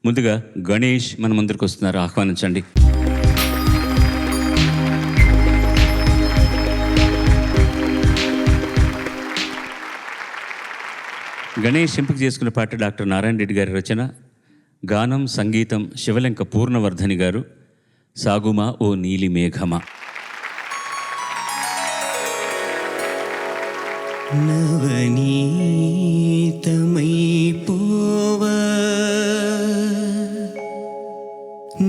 ముందుగా గణేష్ మన ముందరికి వస్తున్నారు, ఆహ్వానించండి. గణేష్ ఎంపిక చేసుకున్న పాట డాక్టర్ నారాయణ రెడ్డి గారి రచన, గానం సంగీతం శివలెంక పూర్ణవర్ధని గారు. సాగుమా ఓ నీలి మేఘమా. నవనీతమైపోవా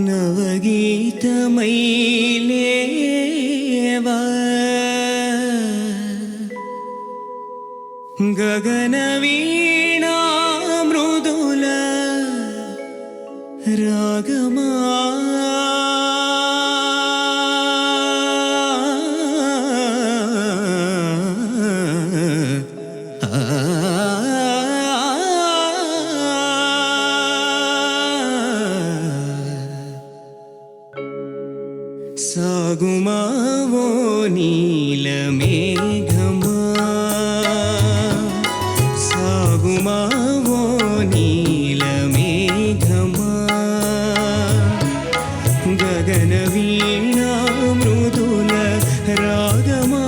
నవగీతమై లేవా గగన వీణా మృదుల రాగమా సాగుమా ఓ నీల మేఘమా సాగుమా ఓ నీల మేఘమా గగన వీణా మృదుల రాగమా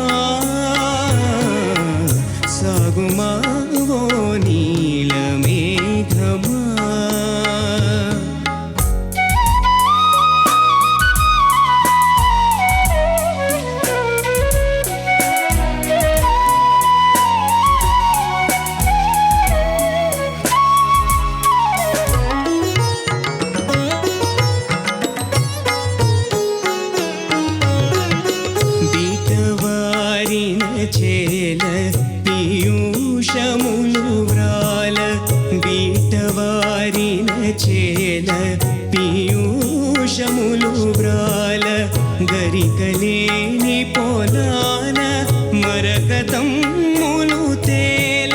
సాగుమా ఓ నీల మేఘమా. చేల పీయూషములు వ్రాల బీటవారిన చేల పీయూషములు వ్రాల గరికలేని పొలాన మరకతమ్ములు తేల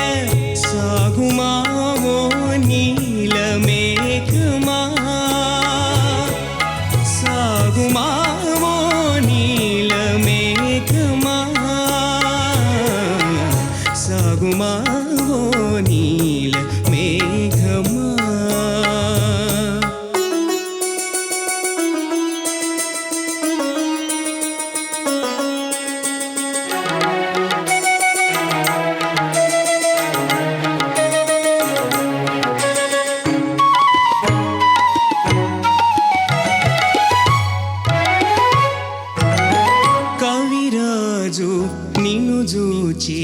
సాగుమా ఓ నీల మేఘమా సాగుమా ఓ నీల మేఘమా సాగుమా ఓ నీల మేఘమా. కవిరాజు నిన్ను చూచి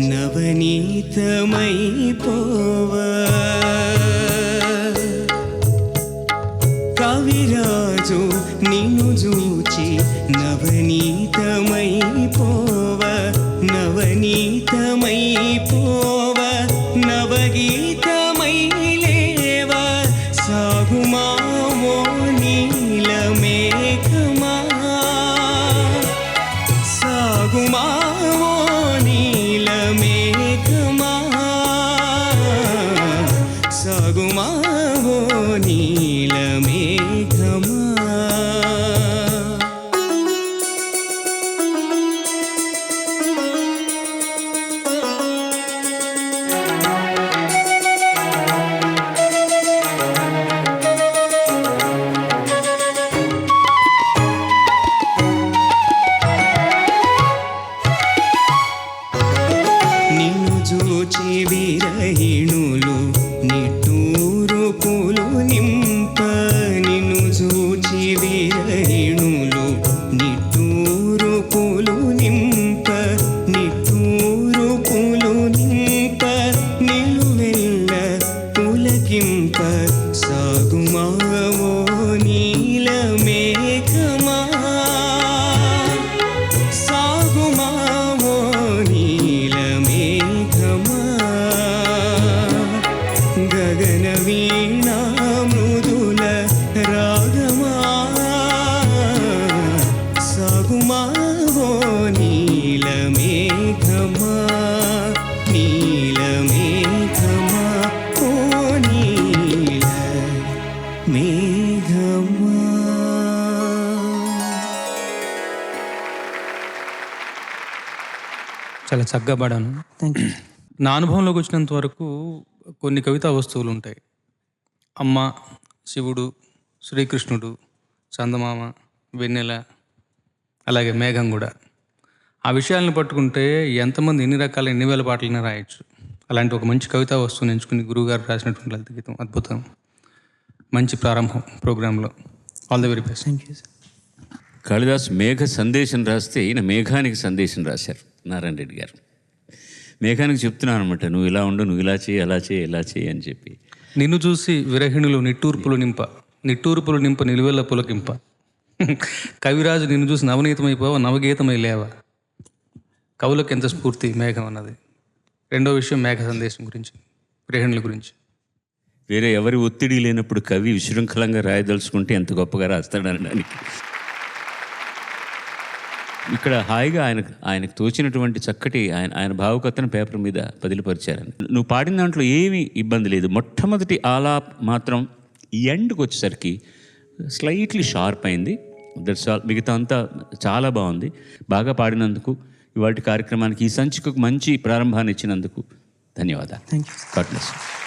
నవనీతమైపోవా కవిరాజు నిన్ను చూచి నవనీతమైపోవా నవనీతమైపోవా నవగీతమై లేవా సాగుమా ఓ నీల మేఘమా సాగుమా ఓ నీల మేఘమా సాగుమా ఓ నీల మేఘమా. నిన్ను చూచి విరహిణులు నిట్టూరుపులు నింప నిన్ను చూచి విరహిణులు నిట్టూరుపులు నింప నిట్టూరుపులు నింప నిలువెల్ల పులకింప సాగుమా ఓ నీల మేఘమా సాగుమా ఓ నీల మేఘమా గగన వీణా మృదుల రాగమా సాగుమా ఓ నీల మేఘమా నీల మేఘమా ఓ నీల మేఘమా. చాలా చక్కగా పాడాను. Thank you. నా అనుభవంలోకి వచ్చినంత వరకు కొన్ని కవితా వస్తువులు ఉంటాయి. అమ్మ, శివుడు, శ్రీకృష్ణుడు, చందమామ, వెన్నెల, అలాగే మేఘం కూడా. ఆ విషయాలను పట్టుకుంటే ఎంతమంది ఎన్ని రకాల ఎన్ని వేల పాటలైనా రాయొచ్చు. అలాంటి ఒక మంచి కవితా వస్తువుని ఎంచుకుని గురువుగారు రాసినటువంటి లలిత గీతం అద్భుతం. మంచి ప్రారంభం ప్రోగ్రాంలో. All the very best. Thank you sir. Kalidas మేఘ సందేశం రాస్తే ఈయన మేఘానికి సందేశం రాశారు నారాయణ రెడ్డి గారు. మేఘానికి చెప్తున్నాను అనమాట, నువ్వు ఇలా ఉండు, నువ్వు ఇలా చేయి, అలా చేయి, ఇలా చేయి అని చెప్పి. నిన్ను చూసి విరహిణులు నిట్టూర్పులు నింప నిలువెల్ల పులకింప. కవిరాజు నిన్ను చూసి నవనీతమైపోవా, నవగీతమై లేవా. కవులకు ఎంత స్ఫూర్తి మేఘం అన్నది. రెండో విషయం మేఘ సందేశం గురించి, విరహిణుల గురించి. వేరే ఎవరి ఒత్తిడి లేనప్పుడు కవి విశృంఖలంగా రాయదలుచుకుంటే ఎంత గొప్పగా రాస్తాడనడానికి. ఇక్కడ హాయిగా ఆయనకు తోచినటువంటి చక్కటి ఆయన భావుకతను పేపర్ మీద బదిలిపరిచారని. నువ్వు పాడిన దాంట్లో ఏమీ ఇబ్బంది లేదు. మొట్టమొదటి ఆలాప్ మాత్రం ఎండ్కి వచ్చేసరికి స్లైట్లీ షార్ప్ అయింది. That's all. మిగతా అంతా చాలా బాగుంది. బాగా పాడినందుకు, ఇవాటి కార్యక్రమానికి ఈ సంచికకు మంచి ప్రారంభాన్ని ఇచ్చినందుకు ధన్యవాదాలు. Thank you. God bless you.